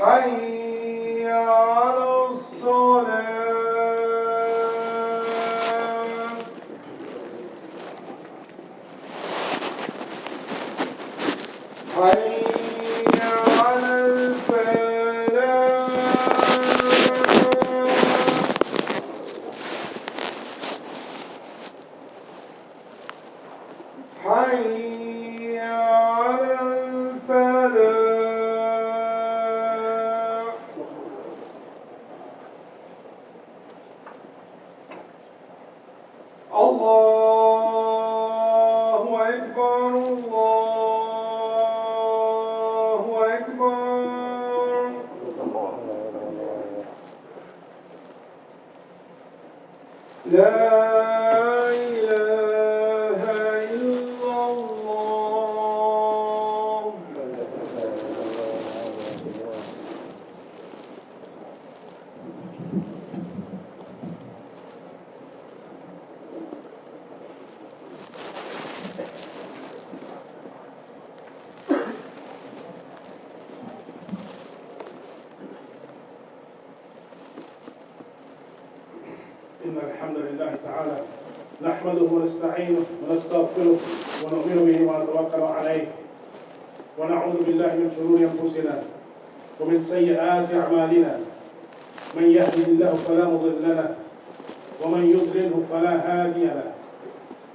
حي على الصلاة. حي على الفلاح. حي على الفلاح. الله أكبر الله أكبر. لا إله إلا الله. إن الحمد لله تعالى نحمده ونستعينه ونستغفره ونؤمن به ونتوكل عليه ونعوذ بالله من شرور أنفسنا ومن سيئات أعمالنا. من يهده الله فلا مضل له ومن يضلله فلا هادي له،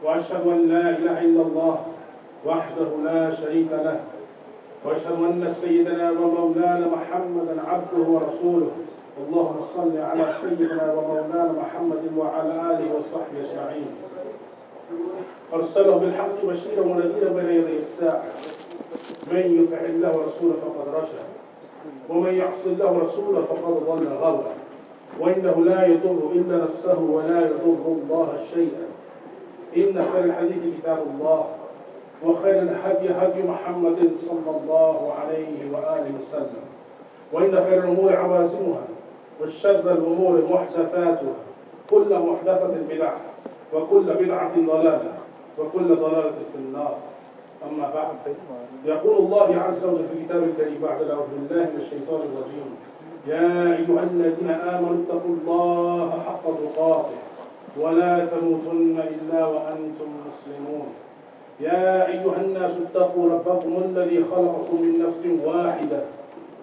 وأشهد أن لا إله إلا الله وحده لا شريك له، وأشهد أن سيدنا ومولانا محمدا عبده ورسوله. اللهم صل على سيدنا ومولانا محمد وعلى آله وصحبه أجمعين. أرسله بالحق بشيرا ونذيرا بين يدي الساعة. من يطع الله ورسوله فقد رشد، ومن يعص الله ورسوله فقد ضل غوا. وإنه لا يضر إلا نفسه ولا يضر الله شيئا. إن خير الحديث كتاب الله، وخير الهدي هدي محمد صلى الله عليه وآله وسلم، وإن خير الأمور عوازمها، والشر الأمور محدثاتها، كل محدثة بدعة، وكل بدعة ضلالة، وكل ضلالة في النار. أما بعد، يقول الله عز وجل في كتاب الكريم بعد أعوذ بالله من الشيطان الرجيم: يا أيها الذين آمنوا اتقوا الله حق تقاته ولا تموتن إلا وأنتم مسلمون. يا أيها الناس اتقوا ربكم الذي خلقكم من نفس واحدة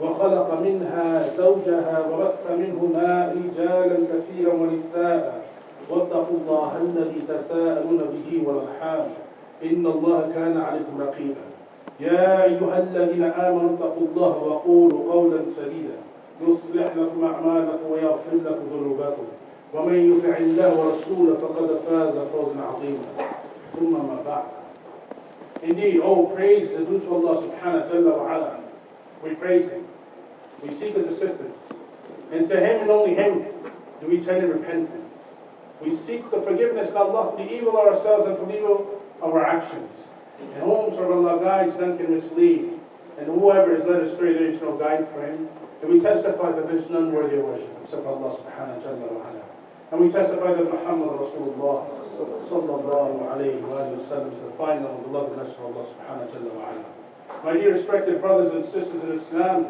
وخلق منها زوجها وبث منهما رجالا كثيرا ونساء، واتقوا الله الذي تساءلون به والأرحام إن الله كان عليكم رقيبا. يا أيها الذين آمنوا اتقوا الله وقولوا قولا سديدا يصلح لكم أعمالكم ويغفر لكم ذنوبكم، ومن يطع الله ورسوله فقد فاز فوزا عظيما. ثم ما بعد. Indeed, all praise is due to Allah subhanahu wa ta'ala. We praise Him, we seek His assistance, and to Him and only Him do we turn in repentance. We seek the forgiveness of Allah for the evil of ourselves and for the evil of our actions. And whomsoever Allah guides, none can mislead, and whoever is led astray, there is no guide for him. And we testify that there is none worthy of worship except Allah subhanahu wa ta'ala. And we testify that Muhammad Rasulullah sallallahu alayhi wa sallam is the final and beloved messenger of Allah subhanahu wa ta'ala. My dear respected brothers and sisters in Islam,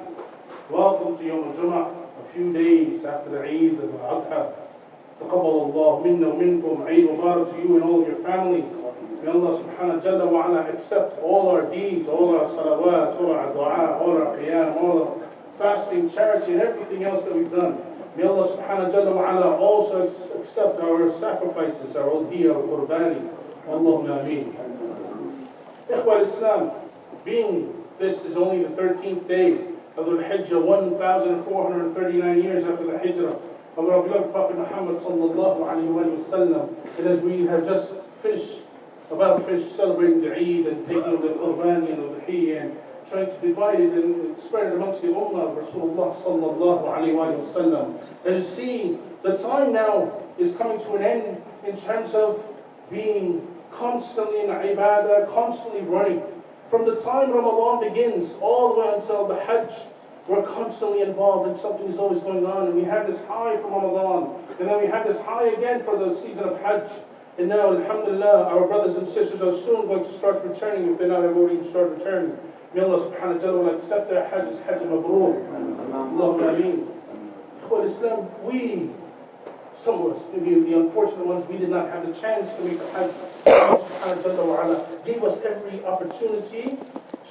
welcome to Yawm al-Jumu'ah, a few days after the Eid of al-Adha. تقبل الله منا ومنكم عيد مبارك to you and all of your families. May Allah subhanahu wa ta'ala accept all our deeds, all our salawat, all our dua, all our qiyam, all our fasting, charity, and everything else that we've done. May Allah subhanahu wa ta'ala also accept our sacrifices, our udhiyah, our qurbani. Allahumma ameen. Ikhwa al-Islam, being this is only the 13th day of the Hijrah, 1,439 years after the Hijrah of our beloved Prophet Muhammad sallallahu alayhi wa sallam, and as we have just finished celebrating the Eid and taking the qurbani and the udhiyah and trying to divide it and spread it amongst the ummah of Rasulullah sallallahu alayhi wa sallam. As you see, the time now is coming to an end in terms of being constantly in ibadah, constantly running. From the time Ramadan begins all the way until the Hajj, we're constantly involved and something is always going on. And we had this high from Ramadan, and then we had this high again for the season of Hajj. And now, alhamdulillah, our brothers and sisters are soon going to start returning if they're not already started returning. May Allah subhanahu wa ta'ala accept their Hajj as Hajj Mabrur. Allahumma ameen. Ikhwan Islam, some of us, maybe the unfortunate ones, we did not have the chance to make the Hajj. Allah subhanahu wa ta'ala gave us every opportunity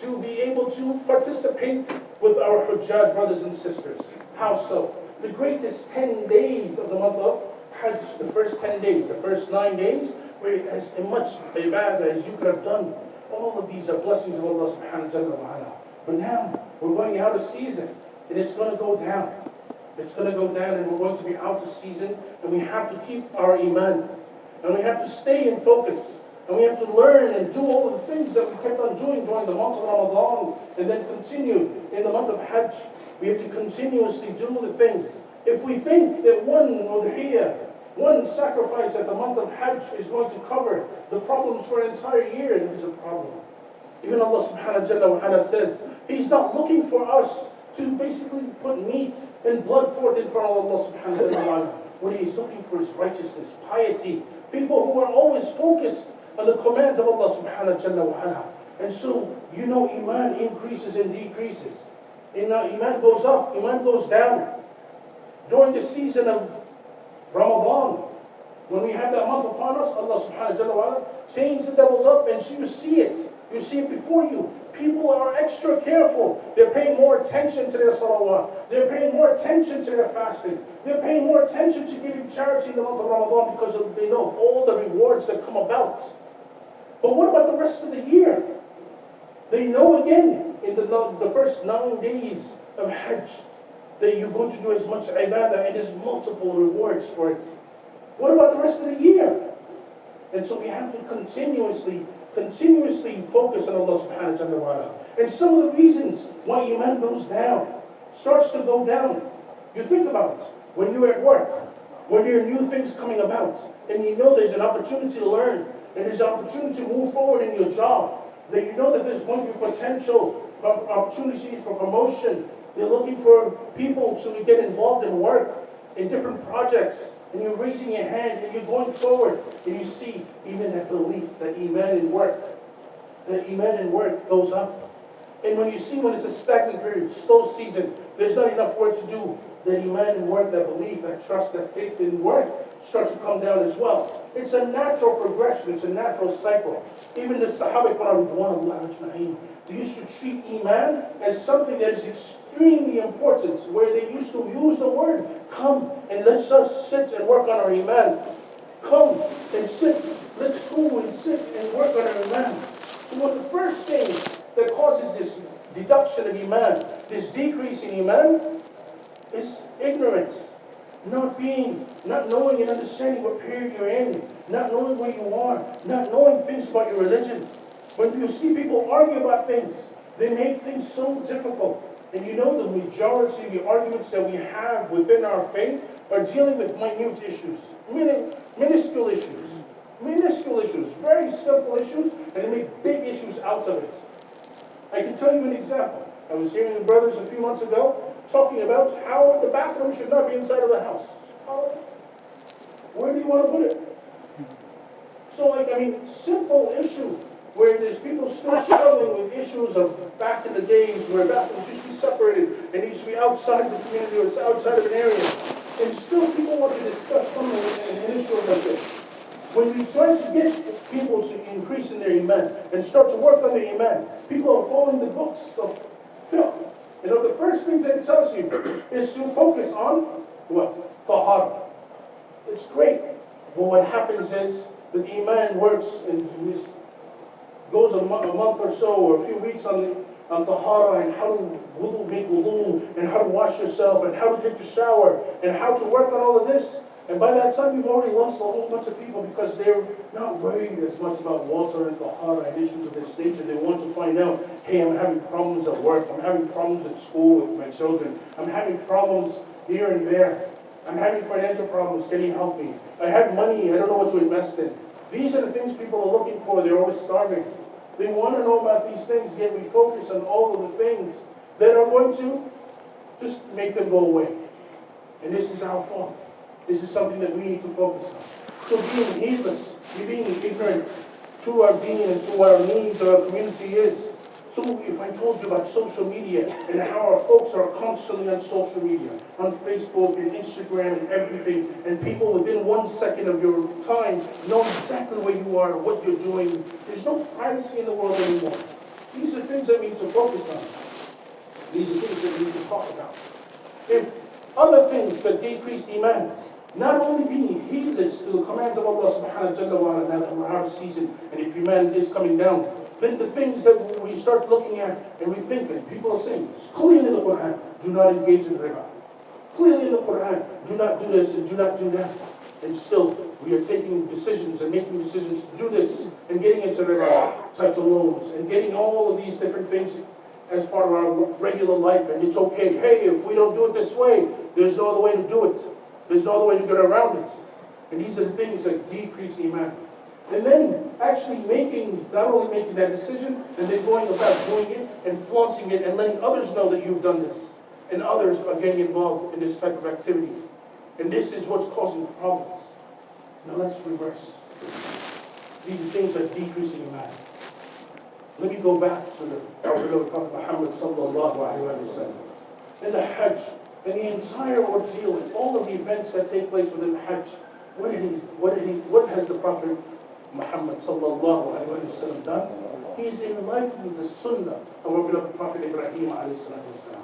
to be able to participate with our Hujjaj brothers and sisters. How so? The greatest 10 days of the month of Hajj, the first 10 days, the first 9 days, where as much ibadah as you could have done. All of these are blessings of Allah subhanahu wa ta'ala. But now, we're going out of season, and it's going to go down. It's going to go down, and we're going to be out of season, and we have to keep our iman. And we have to stay in focus. And we have to learn and do all of the things that we kept on doing during the month of Ramadan, and then continue in the month of Hajj. We have to continuously do the things. If we think that one udhiyah, one sacrifice at the month of Hajj is going to cover the problems for an entire year, then there's a problem. Even Allah subhanahu wa ta'ala says, He's not looking for us to basically put meat and blood forth in front of Allah subhanahu wa ta'ala. What He is looking for is righteousness, piety. People who are always focused on the commands of Allah subhanahu wa ta'ala. And so, iman increases and decreases. Iman goes up, iman goes down. During the season of Ramadan, when we have that month upon us, Allah subhanahu wa ta'ala changes the levels up, and so you see it. You see it before you. People are extra careful. They're paying more attention to their salawat. They're paying more attention to their fasting. They're paying more attention to giving charity in the month of Ramadan because they know all the rewards that come about. But what about the rest of the year? They know again in the first 9 days of Hajj that you're going to do as much ibadah and there's multiple rewards for it. What about the rest of the year? And so we have to continuously focus on Allah subhanahu wa ta'ala. And some of the reasons why iman goes down, starts to go down. You think about it. When you're at work, when there are new things coming about, and you know there's an opportunity to learn, and there's an opportunity to move forward in your job, that you know that there's going to be potential opportunities for promotion. They're looking for people to get involved in work, in different projects, and you're raising your hand and you're going forward, and you see even that belief, that iman in work goes up. And when you see when it's a stagnant period, slow season, there's not enough work to do, that iman in work, that belief, that trust, that faith in work starts to come down as well. It's a natural progression, it's a natural cycle. Even the Sahaba they used to treat iman as something that is extremely important, where they used to use the word, come and let's us sit and work on our iman. Come and sit, let's go and sit and work on our iman. So one of the first things that causes this deduction of iman, this decrease in iman, is ignorance. Not knowing and understanding what period you're in, not knowing where you are, not knowing things about your religion. When you see people argue about things, they make things so difficult. And you know the majority of the arguments that we have within our faith are dealing with minute issues, minuscule issues, very simple issues, and they make big issues out of it. I can tell you an example. I was hearing the brothers a few months ago talking about how the bathroom should not be inside of the house. Where do you want to put it? So, simple issue where there's people still struggling with issues of back in the days where bathrooms used to be separated and used to be outside the community or it's outside of an area. And still people want to discuss something, an issue like this. When we try to get people to increase in their iman and start to work on their iman, people are following the books of fiqh. The first thing that it tells you is to focus on what? Tahara. It's great. But what happens is that the iman works and goes a month or so or a few weeks on tahara and how to make wudu and how to wash yourself and how to take your shower and how to work on all of this. And by that time, you've already lost a whole bunch of people because they're not worried as much about water and tahara and issues of this nature. They want to find out, hey, I'm having problems at work. I'm having problems at school with my children. I'm having problems here and there. I'm having financial problems. Can you help me? I have money. I don't know what to invest in. These are the things people are looking for. They're always starving. They want to know about these things, yet we focus on all of the things that are going to just make them go away. And this is our fault. This is something that we need to focus on. So being heedless, being ignorant to our deen and to what our needs of our community is, So if I told you about social media and how our folks are constantly on social media, on Facebook and Instagram and everything, and people within 1 second of your time know exactly where you are, what you're doing. There's no privacy in the world anymore. These are things that we need to focus on. These are things that we need to talk about. If other things that decrease Iman, not only being heedless to the commands of Allah subhanahu wa ta'ala now that we're out of season and if Iman is coming down, then the things that we start looking at and we think, and people are saying, it's clearly in the Quran, do not engage in riba. Clearly in the Quran, do not do this and do not do that. And still, we are taking decisions and making decisions to do this and getting into riba types of loans and getting all of these different things as part of our regular life, and it's okay. Hey, if we don't do it this way, there's no other way to do it. There's no other way to get around it. And these are the things that decrease Iman. And then actually not only making that decision, and then going about doing it and flaunting it and letting others know that you've done this. And others are getting involved in this type of activity. And this is what's causing problems. Now let's reverse. These are things that decrease Iman. Let me go back to our beloved Prophet Muhammad sallallahu alaihi wasallam. And the Hajj, and the entire ordeal, and all of the events that take place within the Hajj. What has the Prophet Muhammad sallallahu alaihi wasallam done? He's enlightened the Sunnah of our beloved Prophet Ibrahim alayhi salam.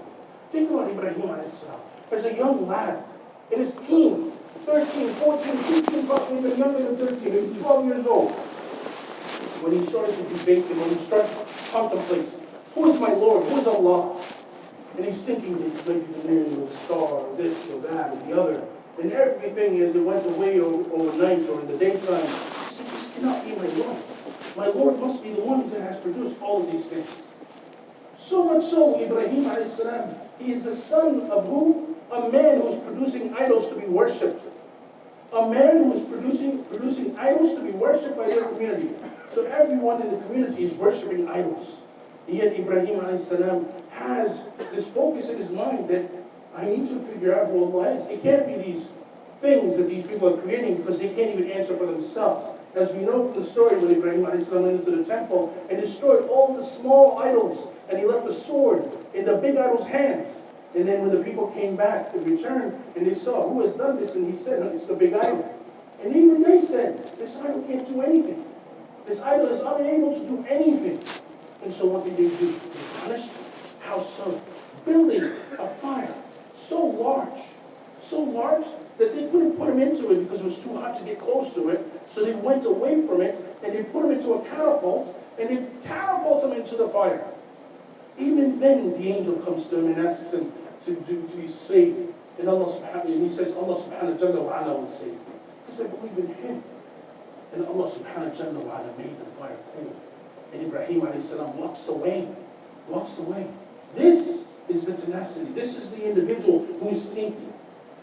Think about Ibrahim alayhi salam. As a young lad, in his teens, 13, 14, 15, possibly even younger than 13, maybe 12 years old. When he started to debate and when he started to contemplate, who is my Lord, who is Allah? And he's thinking that it's maybe the moon or the star, or this or that or the other. And everything as it went away overnight or in the daytime, he said, this cannot be my Lord. My Lord must be the one that has produced all of these things. So much so, Ibrahim alayhi salam, he is the son of who? A man who is producing idols to be worshipped. A man who is producing idols to be worshipped by their community. So everyone in the community is worshipping idols. And yet Ibrahim alayhi salam has this focus in his mind that I need to figure out who Allah is. It can't be these things that these people are creating because they can't even answer for themselves. As we know from the story when Ibrahim alayhi salam went into the temple and destroyed all the small idols and he left the sword in the big idol's hands. And then when the people came back to return and they saw who has done this, and he said, it's the big idol. And even they said, this idol can't do anything. This idol is unable to do anything. And so what did they do? They punished him. How so? Building a fire so large that they couldn't put him into it because it was too hot to get close to it. So they went away from it and they put him into a catapult and they catapult him into the fire. Even then the angel comes to him and asks him to be saved. And he says, Allah subhanahu wa ta'ala will save me. Because I believe in him. And Allah subhanahu wa ta'ala made the fire cold. And Ibrahim alayhi salam walks away. This is the tenacity. This is the individual who is thinking.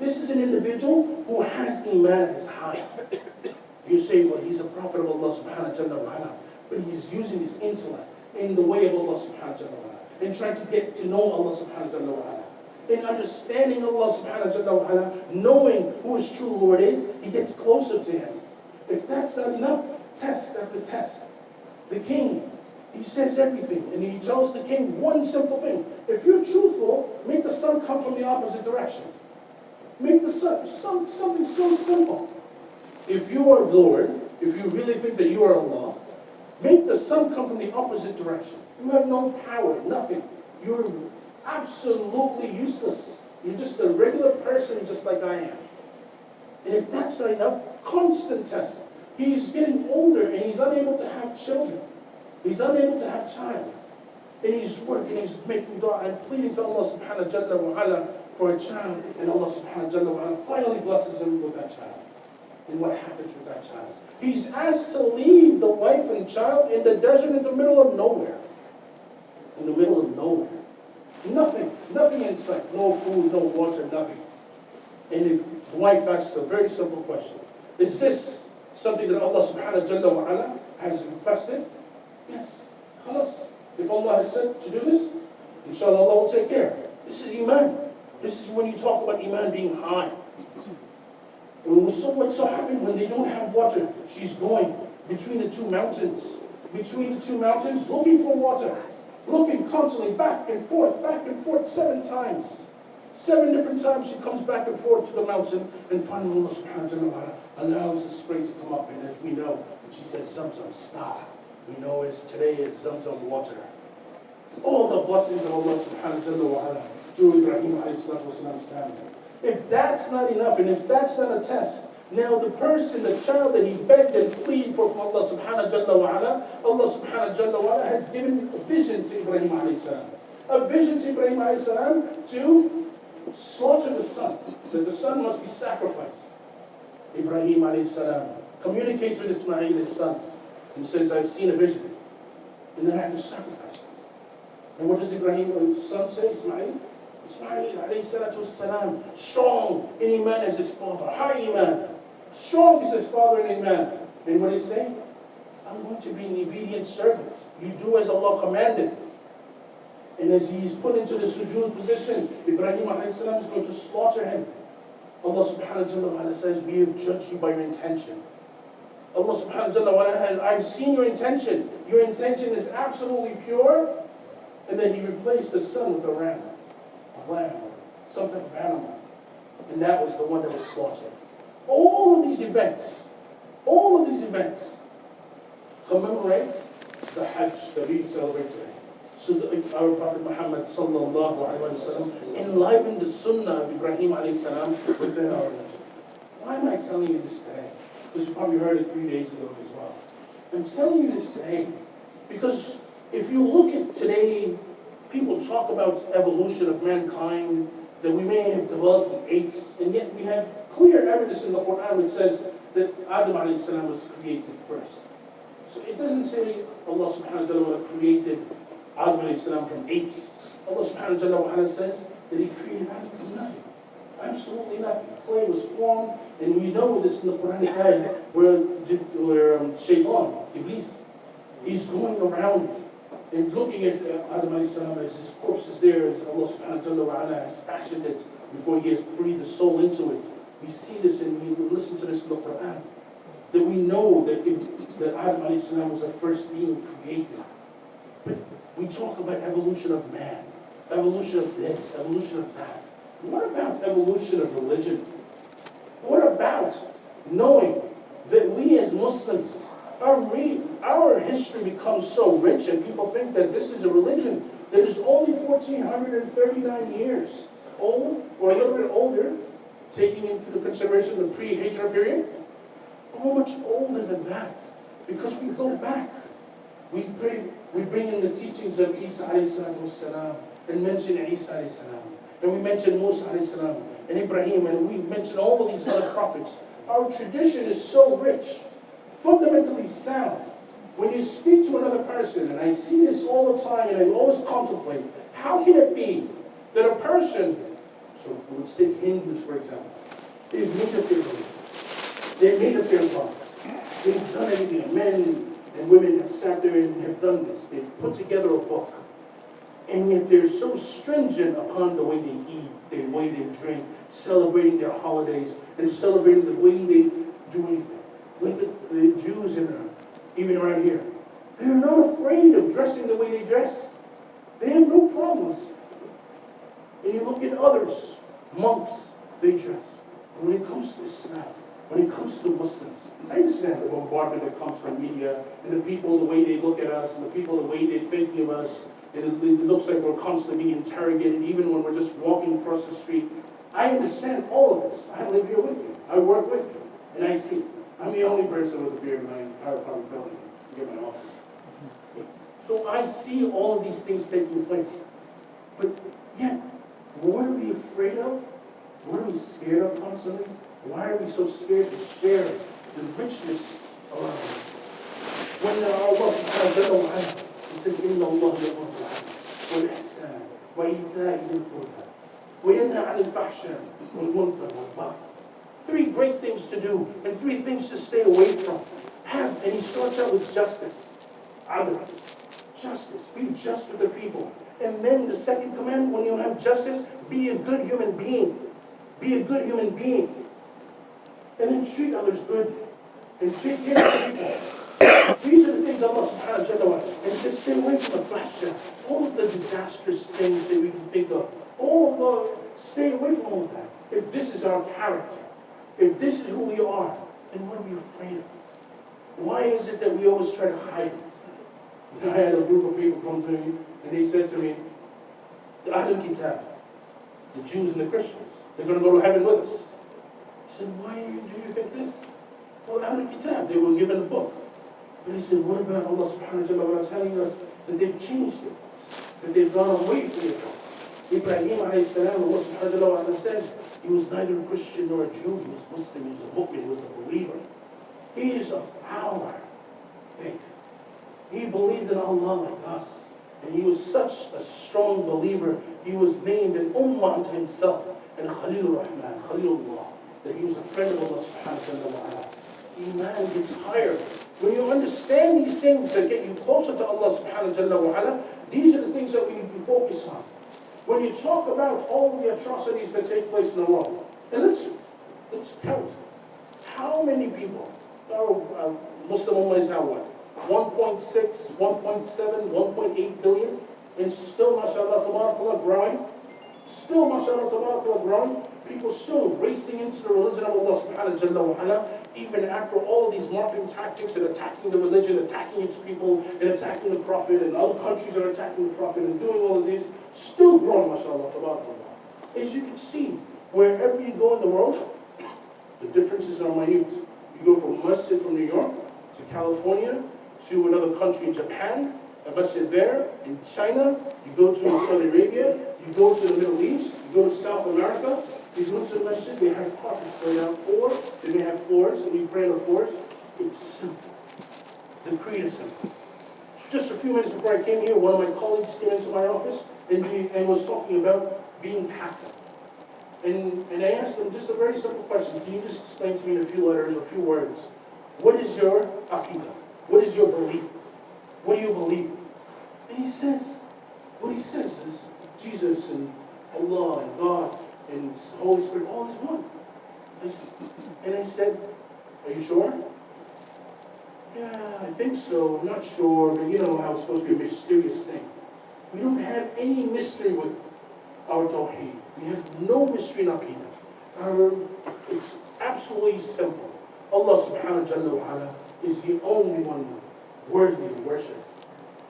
This is an individual who has Iman at his heart. You say, well, he's a prophet of Allah subhanahu wa ta'ala. But he's using his intellect in the way of Allah subhanahu wa ta'ala. And trying to get to know Allah subhanahu wa ta'ala. In understanding Allah subhanahu wa ta'ala, knowing who his true Lord is, he gets closer to him. If that's not enough, test after test. The king, he says everything, and he tells the king one simple thing. If you're truthful, make the sun come from the opposite direction. Make the sun, something so simple. If you are Lord, if you really think that you are Allah, make the sun come from the opposite direction. You have no power, nothing. You're absolutely useless. You're just a regular person just like I am. And if that's not enough, constant test. He's getting older and he's unable to have children. He's unable to have child. And he's working, he's making dua and pleading to Allah subhanahu wa ta'ala for a child. And Allah subhanahu wa ta'ala finally blesses him with that child. And what happens with that child? He's asked to leave the wife and child in the desert in the middle of nowhere. In the middle of nowhere. Nothing in sight. No food, no water, nothing. And the wife asks a very simple question. Is this something that Allah subhanahu wa ta'ala has requested? Yes. Khalas. If Allah has said to do this, inshallah Allah will take care. This is Iman. This is when you talk about Iman being high. And so much so happened when they don't have water. She's going between the two mountains. Looking for water. looking constantly back and forth, 7 times. 7 different times she comes back and forth to the mountain, and finally Allah subhanahu wa ta'ala allows the spring to come up, and as we know, she says, Zamzam, stop. We know today is Zamzam water. All the blessings of Allah subhanahu wa ta'ala through Ibrahim alayhi salatu wasalam's family. If that's not enough, and if that's not a test, now the person, the child that he begged and pleaded for from Allah subhanahu wa ta'ala, Allah subhanahu wa ta'ala has given a vision to Ibrahim alayhi salam. A vision to Ibrahim alayhi salam to slaughter the son, that the son must be sacrificed. Ibrahim alayhi salam communicates with Ismail, his son, and says, I've seen a vision, and then I have to sacrifice him. And what does Ibrahim's son say, Ismail? Ismail alayhi salatu wasalam, strong in Iman as his father, high Iman, strong as his father in Iman. And what he say? I'm going to be an obedient servant. You do as Allah commanded. And as he is put into the sujood position, Ibrahim alayhi salam is going to slaughter him. Allah subhanahu wa ta'ala says, we have judged you by your intention. Allah subhanahu wa ta'ala has, I've seen your intention. Your intention is absolutely pure. And then he replaced the son with a lamb, some type of animal. And that was the one that was slaughtered. All of these events commemorate the Hajj that we celebrate today. So our Prophet Muhammad sallallahu alaihi wasallam enlivened the Sunnah of Ibrahim alayhi salam within our religion. Why am I telling you this today? Because you probably heard it 3 days ago as well. I'm telling you this today because if you look at today, people talk about evolution of mankind, that we may have developed from apes, and yet we have clear evidence in the Quran which says that Adam alayhi salam was created first. So it doesn't say Allah subhanahu wa ta'ala created Adam alayhi salam from apes. Allah subhanahu wa ta'ala says that he created Adam from nothing. Absolutely nothing. Clay was formed, and we know this in the Quran ayah where Shaitan, Iblis, he's going around and looking at Adam alayhi salam as his corpse is there, as Allah subhanahu wa ta'ala has fashioned it before he has breathed the soul into it. We see this and we listen to this in the Quran. That we know that Adam alayhi salam was the first being created. But we talk about evolution of man, evolution of this, evolution of that. What about evolution of religion? What about knowing that we as Muslims, our history becomes so rich and people think that this is a religion that is only 1439 years old, or a little bit older, taking into consideration the pre-Hijrah period? How much older than that? Because we go back. We bring in the teachings of Isa alayhi salatu wasalam, and mention Isa alayhi salam, and we mention Musa alayhi salam, and Ibrahim, and we mention all of these other prophets. Our tradition is so rich, fundamentally sound. When you speak to another person, and I see this all the time, and I always contemplate, how can it be that a person, so let's take Hindus for example, they've made up their religion, they've made up their laws, they've done everything, men and women have sat there and have done this, they've put together a book, and yet they're so stringent upon the way they eat, the way they drink, celebrating their holidays, and celebrating the way they do anything. Look at the Jews even around here. They're not afraid of dressing the way they dress. They have no problems. And you look at others, monks, they dress. And when it comes to Islam, when it comes to Muslims, I understand the bombardment that comes from media, and the people, the way they look at us, and the people, the way they're thinking of us, and it looks like we're constantly being interrogated, even when we're just walking across the street. I understand all of this. I live here with you. I work with you. And I see. I'm the only person with a beard in my entire public building here in my office. So I see all of these things taking place. But yet, what are we afraid of? What are we scared of constantly? Why are we so scared to share the richness around us? When Allah subhanahu wa ta'ala, He says, إِنَّ اللَّهَ يَأْمُرُ بِالْعَدْلِ وَالْإِحْسَانِ وَإِيتَاءِ ذِي الْقُرْبَى وَيَنْهَى عَنِ الْفَحْشَاءِ وَالْمُنكَرِ وَالْبَغْيِ. 3 great things to do and 3 things to stay away from. And he starts out with justice. Adl. Justice. Be just with the people. And then the second command, when you have justice, be a good human being. Be a good human being. And then treat others good. And take care of people. These are the things Allah subhanahu wa ta'ala, and just stay away from the fahsha, all of the disastrous things that we can think of. Stay away from all of that. If this is our character, if this is who we are, then what are we afraid of? Why is it that we always try to hide it? I had a group of people come to me, and they said to me, the Ahlul Kitab, the Jews and the Christians, they're going to go to heaven with us. I said, why do you think this? Well, Ahlul Kitab, they were given a book. But he said, what about Allah subhanahu wa ta'ala telling us that they've changed it, that they've gone away from the cross? Ibrahim alayhi salam, Allah subhanahu wa ta'ala says, he was neither a Christian nor a Jew, he was Muslim, he was a mu'min, he was a believer. He is of our faith. He believed in Allah like us. And he was such a strong believer, he was named an ummah unto himself, and Khalilur Rahman, Khalilullah, that he was a friend of Allah subhanahu wa ta'ala. Iman gets higher. When you understand these things that get you closer to Allah subhanahu wa ta'ala, these are the things that we need to focus on. When you talk about all the atrocities that take place in the world, and let's count. How many people, Muslim Ummah is now what? 1.6, 1.7, 1.8 billion, and still, mashallah, tabarakallah, growing. Still, mashallah, tabarakallah, growing. People still racing into the religion of Allah subhanahu wa ta'ala, even after all these marketing tactics and attacking the religion, attacking its people, and attacking the Prophet, and other countries are attacking the Prophet and doing all of this, still growing, mashallah, tabarakallah. As you can see, wherever you go in the world, the differences are minute. You go from MASJID from New York to California to another country in Japan, a masjid there, in China, you go to Saudi Arabia, you go to the Middle East, you go to South America, you go to the masjid, they have carpets right now, they may have floors, and we pray on the floors. It's simple. The creed is simple. Just a few minutes before I came here, one of my colleagues came into my office and was talking about being Catholic. And I asked him just a very simple question. Can you just explain to me in a few letters or a few words? What is your aqidah? What is your belief? What do you believe? And he says, what he says is Jesus and Allah and God and Holy Spirit, all is one. And I said, are you sure? Yeah, I think so. I'm not sure, but you know how it's supposed to be a mysterious thing. We don't have any mystery with our Tawheed. We have no mystery in Aqidah. It's absolutely simple. Allah subhanahu wa ta'ala is the only one worthy of worship.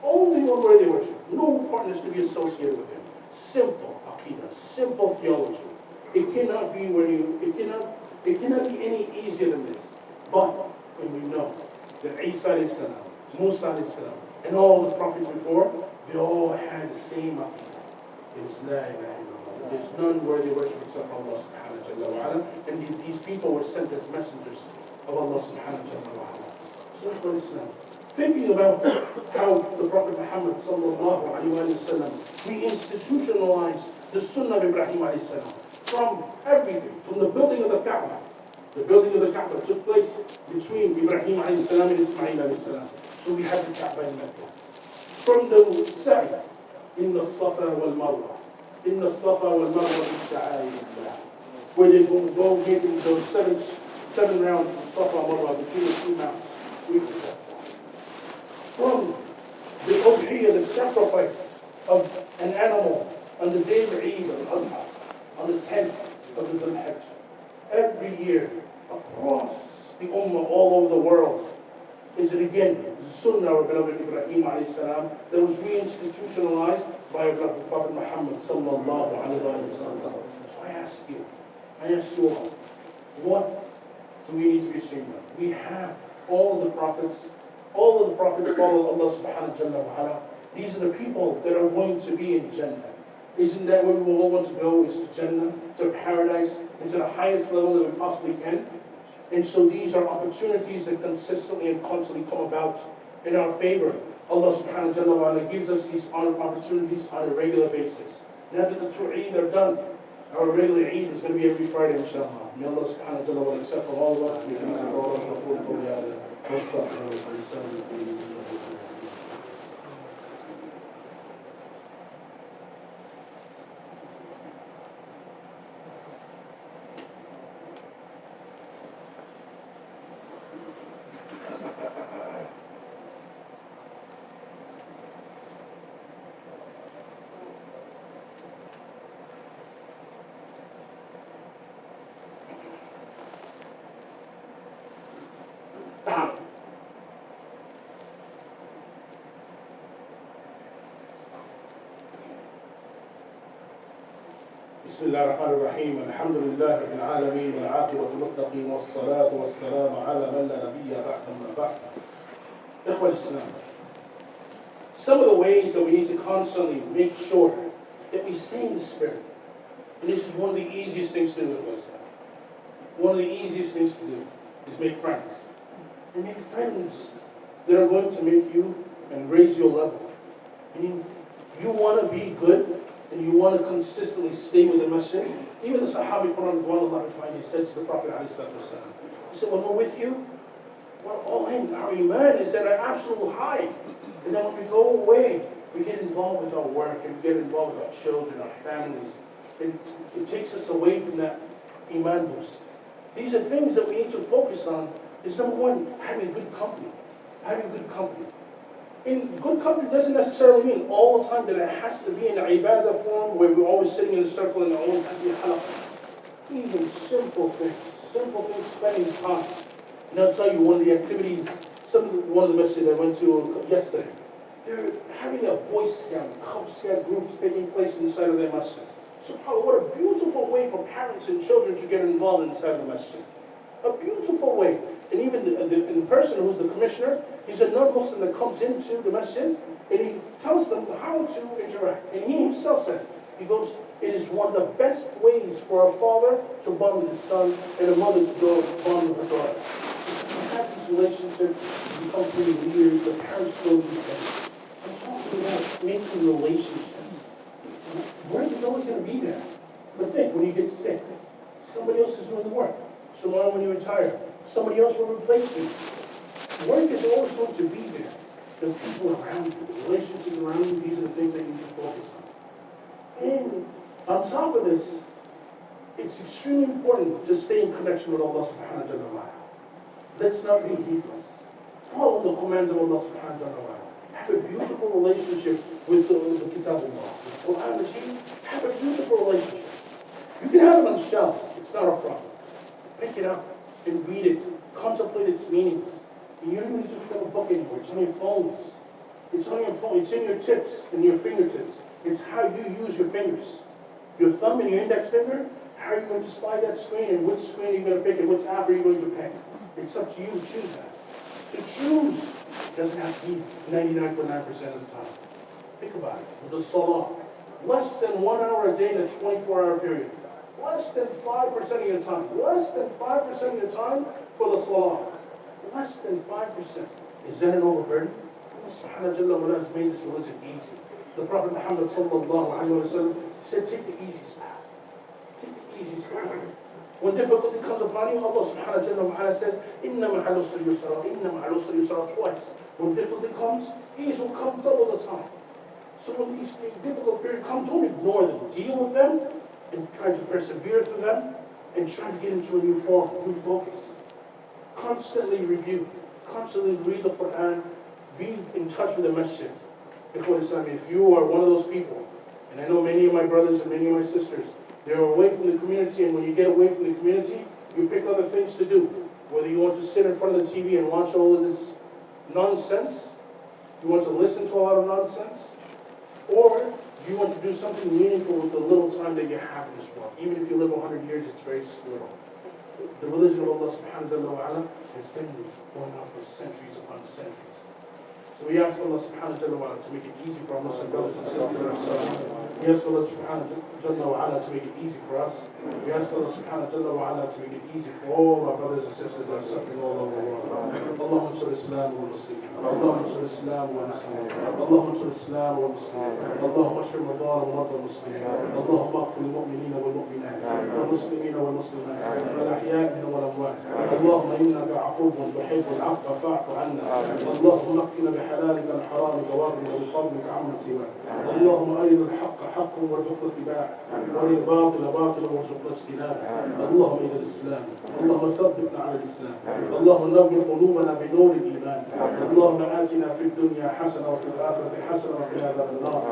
Only one worthy of worship. No partners to be associated with him. Simple Aqidah, simple theology. It cannot be it cannot be any easier than this. But when we know that Isa alayhi salam, Musa alayhi salam, and all the prophets before, they all had the same Aqidah. It was La ilaha illallah. There's none worthy of worship except Allah subhanahu wa ta'ala. And these people were sent as messengers of Allah subhanahu wa ta'ala. So that's what Islam. Thinking about how the Prophet Muhammad sallallahu alayhi wa sallam, we institutionalized the Sunnah of Ibrahim alayhi salam. From everything, from the building of the Kaaba. The building of the Kaaba took place between Ibrahim alayhi salam and Ismail alayhi salam. So we have the Kaaba in Mecca. From the Sa'i, in the Safa wal Marwa. In the Safa wal Marwa in Sha'air, where they go making those seven rounds of Safa and Marwa between the two mountains. We did that. From the Udhiyah, the sacrifice of an animal on the day of Eid al-Adha, on the 10th of the Dhul Hajj. Every year, across the Ummah, all over the world, is it again, the Sunnah of beloved Ibrahim alayhi salam, that was reinstitutionalized by our beloved Prophet Muhammad sallallahu alayhi wa sallam. So I ask you all, what do we need to be ashamed of? We have all of the prophets follow Allah subhanahu wa ta'ala. These are the people that are going to be in Jannah. Isn't that where we all want to go, is to Jannah, to paradise, and to the highest level that we possibly can? And so these are opportunities that consistently and constantly come about in our favor. Allah subhanahu wa ta'ala gives us these opportunities on a regular basis. Now that the two Eid are done, our regular Eid is going to be every Friday, inshallah. May Allah subhanahu wa ta'ala accept from all of us. May Allah بسم الله الرحمن الرحيم الحمد لله رب العالمين والعاقبة للمتقين والصلاة والسلام على من لا نبي بعد أما بعد. إخوة Islam. Some of the ways that we need to constantly make sure that we stay in the spirit. And this is one of the easiest things to do with Islam. One of the easiest things to do is make friends. And make friends that are going to make you and raise your level. Meaning, you want to be good and you want to consistently stay with the masjid. Even the Sahabi Quran, they said to the Prophet, he said, when we're with you, we're all in. Our iman is at an absolute high. And then when we go away, we get involved with our work and we get involved with our children, our families. And it takes us away from that iman boost. These are things that we need to focus on. Is number one, having good company. Having good company. In good company doesn't necessarily mean all the time that it has to be in an ibadah form where we're always sitting in a circle and there always has to be a halaqah. Even simple things, spending time. And I'll tell you one of the activities, one of the masjid I went to yesterday, they're having a Boy Scout, Cub Scout groups taking place inside of their masjid. SubhanAllah, what a beautiful way for parents and children to get involved inside the masjid. A beautiful way. And even the person who's the commissioner, he's a non-Muslim that comes into the masjid and he tells them how to interact. And he himself said, he goes, it is one of the best ways for a father to bond with his son and a mother to bond with her daughter. You have these relationships, you become pretty leaders, the parents know these things. I'm talking about making relationships. Work is always going to be there. But think, when you get sick, somebody else is doing the work. Tomorrow when you retire, somebody else will replace you. Work is always going to be there. The people around you, the relationships around you, these are the things that you need to focus on. And on top of this, it's extremely important to stay in connection with Allah subhanahu wa ta'ala. Let's not be heedless. Follow the commands of Allah subhanahu wa ta'ala. Have a beautiful relationship with the Kitab Allah. With Quran, Majid, have a beautiful relationship. You can have it on shelves. It's not a problem. Pick it up and read it. Contemplate its meanings. And you don't need to pick up a book anymore. It's on your phones. It's on your phone. It's in your tips and your fingertips. It's how you use your fingers. Your thumb and your index finger, how are you going to slide that screen and which screen are you going to pick and which app are you going to pick? It's up to you to choose that. To choose doesn't have to be 99.9% of the time. Think about it. With the salah, less than 1 hour a day in a 24-hour period. Less than 5% of your time. Less than 5% of your time for the salah. Less than 5%. Is that an overburden? Allah subhanahu wa ta'ala has made this religion easy. The Prophet Muhammad sallallahu alayhi wa sallam said, take the easiest path. Take the easiest path. When difficulty comes upon you, Allah subhanahu wa ta'ala says, Inna ma'al usri yusra, Inna ma'al usri yusra, twice. When difficulty comes, ease will come double the time. So when these difficult periods come, don't ignore them. Deal with them and try to persevere through them and try to get into a new form, new focus. Constantly review, constantly read the Quran, be in touch with the masjid. If you are one of those people, and I know many of my brothers and many of my sisters, they're away from the community, and when you get away from the community, you pick other things to do. Whether you want to sit in front of the TV and watch all of this nonsense, you want to listen to a lot of nonsense, or you want to do something meaningful with the little time that you have in this world. Even if you live 100 years, it's very little. The religion of Allah subhanahu wa ta'ala has been going on for centuries upon centuries. So we ask Allah subhanahu wa ta'ala to make it easy for our Muslim brothers and sisters. We ask Allah subhanahu wa ta'ala to make it easy for us. We ask Allah subhanahu wa ta'ala to make it easy for all our brothers and sisters that are suffering all over the world. Allahumma ansur Islam wa Muslimin. Allahumma ansur Islam wa Muslimin. Allahumma ansur Islam wa Muslimin. Allahumma ashfir madar wa madar Muslimin. Allahumma aghfir lil-mu'minina wal-mu'minat wal-muslimina wal-muslimat wal-ahya'i minhum wal-amwat. Allahumma innaka 'afuwwun tuhibbul 'afwa fa'fu 'anna. Allahumma اكفنا بحلالك عن حرامك واغننا بفضلك عمن سواك. اللهم أرنا الحق حقا وارزقنا اتباعه وأرنا الباطل باطلا وارزقنا اجتنابه. اللهم إلى الإسلام، اللهم ثبتنا على الإسلام، اللهم نور قلوبنا بنور الإيمان. اللهم آتنا في الدنيا حسنة وفي الآخرة حسنة وقنا عذاب النار.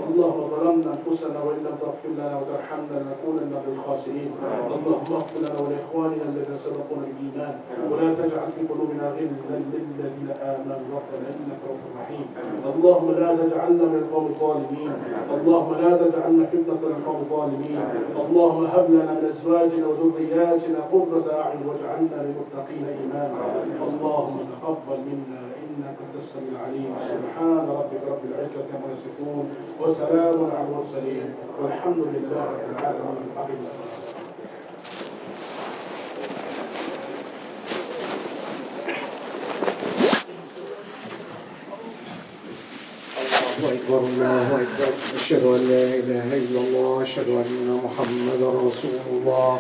اللهم ظلمنا أنفسنا وإن لم تغفر لنا وترحمنا لنكونن من الخاسرين. اللهم اغفر لنا ولإخواننا الذين سبقونا بالإيمان ولا تجعل في قلوبنا غلا للذين آمنوا ربنا إنك رؤوف رحيم. اللهم لا تجعلنا من القوم الظالمين، اللهم لا تجعلنا فتنة للقوم الظالمين، اللهم هب لنا من ازواجنا وذرياتنا قرة اعين واجعلنا للمتقين اماما. اللهم تقبل منا انك انت السميع العليم. سبحان ربك رب العزة عما يصفون وسلام على المرسلين والحمد لله رب العالمين. أقم الصلاة. الله أكبر الله أكبر. أشهد أن لا إله إلا الله، أشهد أن محمدا رسول الله.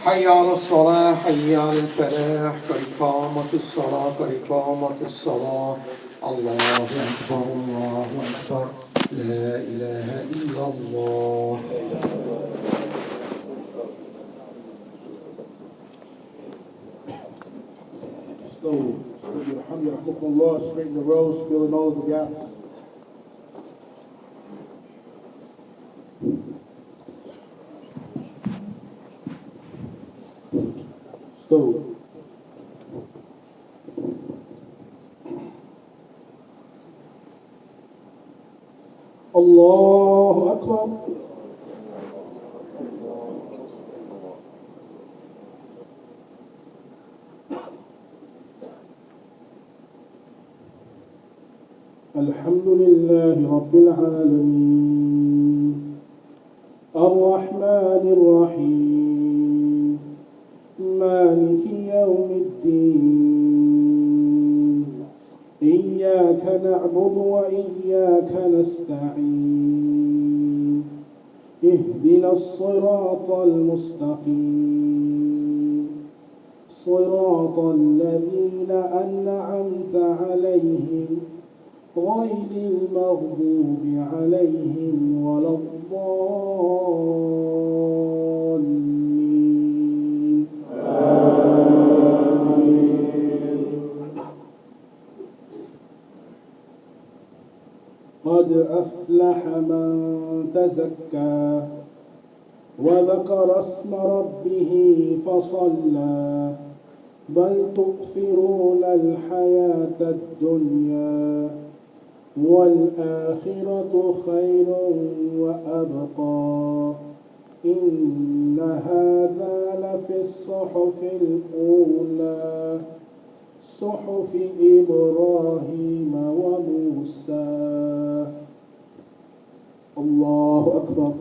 حي على الصلاة، حي على الفلاح، قد قامت الصلاة، قد قامت الصلاة. الله أكبر الله أكبر. لا إله إلا الله. Slowly, Alhamdulillah, straighten the rows, fill in all of the gaps. Slowly. Allahu Akbar. الحمد لله رب العالمين الرحمن الرحيم مالك يوم الدين إياك نعبد وإياك نستعين اهدنا الصراط المستقيم صراط الذين أنعمت عليهم غير المغضوب عليهم ولا الضالين. آمين. قد أفلح من تزكى وذكر اسم ربه فصلى بل تؤثرون الحياة الدنيا والآخرة خير وأبقى إن هذا لفي الصحف الأولى صحف إبراهيم وموسى. الله أكبر.